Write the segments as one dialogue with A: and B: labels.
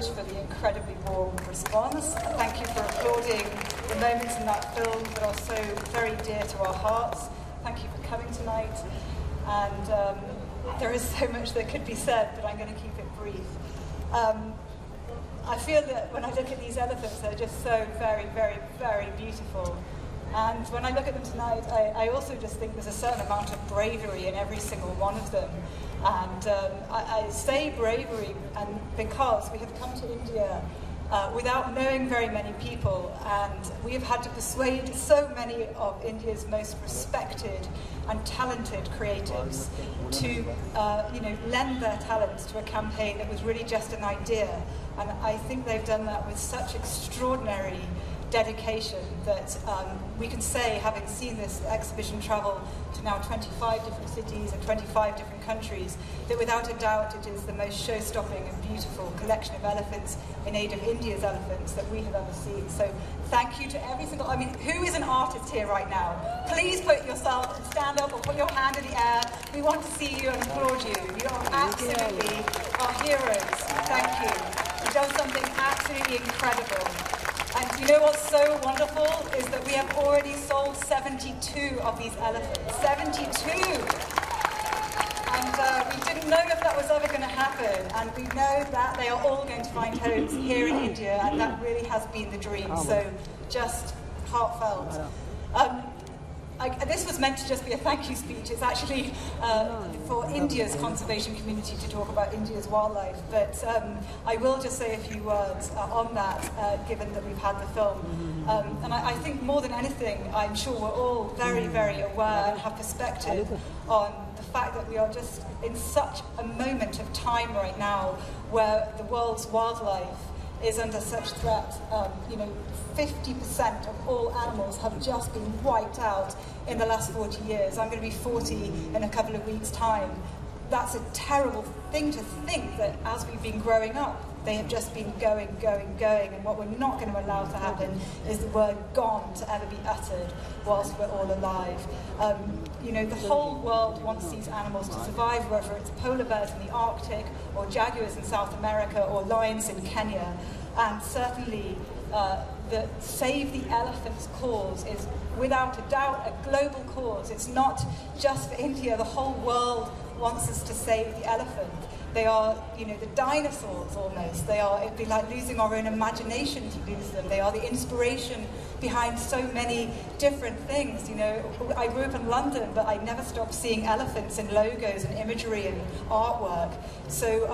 A: much for the incredibly warm response. Thank you for applauding the moments in that film that are so very dear to our hearts. Thank you for coming tonight. And there is so much that could be said, but I'm going to keep it brief. I feel that when I look at these elephants, they're just so very, very, very beautiful. And when I look at them tonight, I also just think there's a certain amount of bravery in every single one of them. And I say bravery because we have come to India without knowing very many people, and we have had to persuade so many of India's most respected and talented creatives to lend their talents to a campaign that was really just an idea. And I think they've done that with such extraordinary dedication that we can say, having seen this exhibition travel to now 25 different cities and 25 different countries, that without a doubt it is the most show-stopping and beautiful collection of elephants in aid of India's elephants that we have ever seen. So thank you to every single, who is an artist here right now? Please put yourself, stand up or put your hand in the air. We want to see you and applaud you. You are absolutely our heroes. Thank you. You've done something absolutely incredible. And you know what's so wonderful is that we have already sold 72 of these elephants. 72! And we didn't know if that was ever going to happen. And we know that they are all going to find homes here in India, and that really has been the dream. So just heartfelt. This was meant to just be a thank you speech. It's actually for India's conservation community to talk about India's wildlife. But I will just say a few words on that, given that we've had the film. And I think more than anything, I'm sure we're all very, very aware and have perspective on the fact that we are just in such a moment of time right now where the world's wildlife is under such threat. 50% of all animals have just been wiped out in the last 40 years. I'm going to be 40 in a couple of weeks' time. That's a terrible thing to think, that as we've been growing up, they have just been going, and what we're not going to allow to happen is the word gone to ever be uttered whilst we're all alive. The whole world wants these animals to survive, whether it's polar bears in the Arctic, or jaguars in South America, or lions in Kenya. And certainly the Save the Elephants cause is without a doubt a global cause. It's not just for India. The whole world wants us to save the elephant. They are, the dinosaurs almost. It'd be like losing our own imagination to lose them. They are the inspiration behind so many different things. I grew up in London, but I never stopped seeing elephants in logos and imagery and artwork. So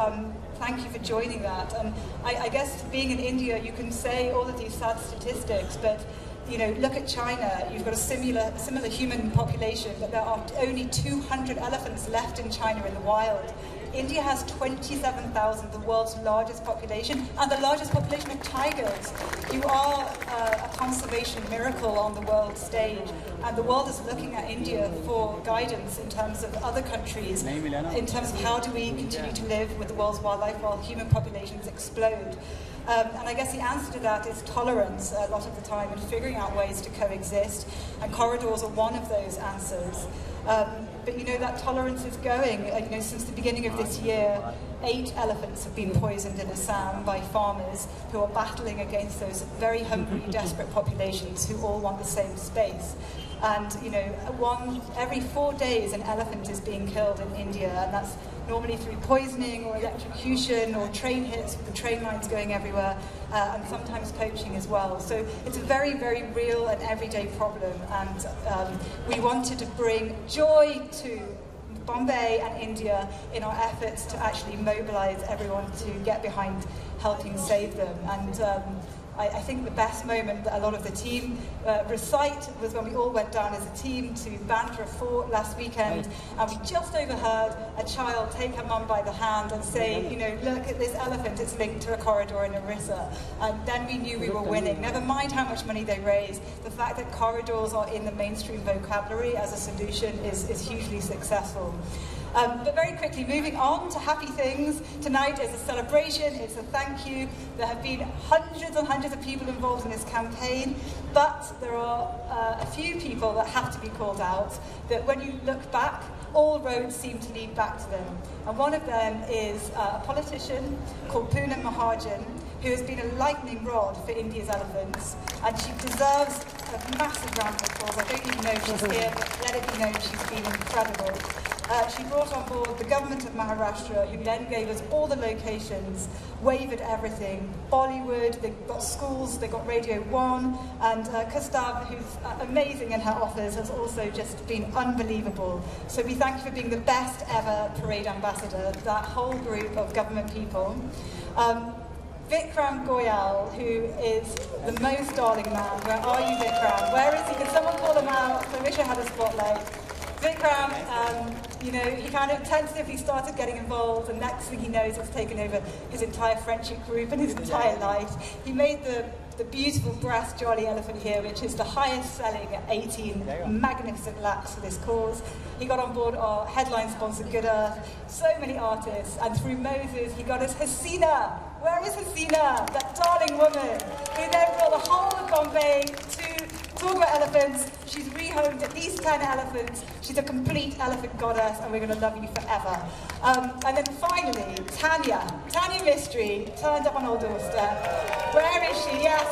A: thank you for joining that. And I guess being in India, you can say all of these sad statistics, but look at China. You've got a similar human population, but there are only 200 elephants left in China in the wild. India has 27,000, the world's largest population, and the largest population of tigers. You are a conservation miracle on the world stage, and the world is looking at India for guidance in terms of other countries, in terms of how do we continue to live with the world's wildlife while human populations explode. And I guess the answer to that is tolerance a lot of the time, and figuring out ways to coexist, and corridors are one of those answers. But that tolerance is going. Since the beginning of this year, 8 elephants have been poisoned in Assam by farmers who are battling against those very hungry, desperate populations who all want the same space. And every 4 days an elephant is being killed in India, and that's normally through poisoning or electrocution or train hits with the train lines going everywhere, and sometimes poaching as well. So it's a very, very real and everyday problem, and we wanted to bring joy to Bombay and India in our efforts to actually mobilize everyone to get behind helping save them. And I think the best moment that a lot of the team recite was when we all went down as a team to Bandra Fort last weekend, and we just overheard a child take her mum by the hand and say, look at this elephant, it's linked to a corridor in Orissa. And then we knew we were winning. Never mind how much money they raise, the fact that corridors are in the mainstream vocabulary as a solution is hugely successful. But very quickly, moving on to happy things. Tonight is a celebration, it's a thank you. There have been hundreds and hundreds of people involved in this campaign, but there are a few people that have to be called out, that when you look back all roads seem to lead back to them. And one of them is a politician called Poonam Mahajan, who has been a lightning rod for India's elephants, and she deserves a massive round of applause. I don't even know if she's here, but let it be known she's been incredible. She brought on board the government of Maharashtra, who then gave us all the locations, waived everything. Bollywood, they've got schools, they've got Radio 1, and Gustav, who's amazing in her offers, has also just been unbelievable. So we thank you for being the best ever parade ambassador, that whole group of government people. Vikram Goyal, who is the most darling man. Where are you, Vikram? Where is he? Can someone call him out? I wish I had a spotlight. Vikram, you know, he kind of tentatively started getting involved, and next thing he knows, it's taken over his entire friendship group and his entire life. He made the beautiful brass jolly elephant here, which is the highest selling at 18 magnificent lakhs for this cause. He got on board our headline sponsor, Good Earth, so many artists, and through Moses, he got us Hasina. Where is Hasina? That darling woman who then brought the whole of Bombay to talk about elephants. She's rehomed at least 10 elephants. She's a complete elephant goddess, and we're going to love you forever. And then finally, Tanya Mystery, turned up on our doorstep. Where is she? Yes,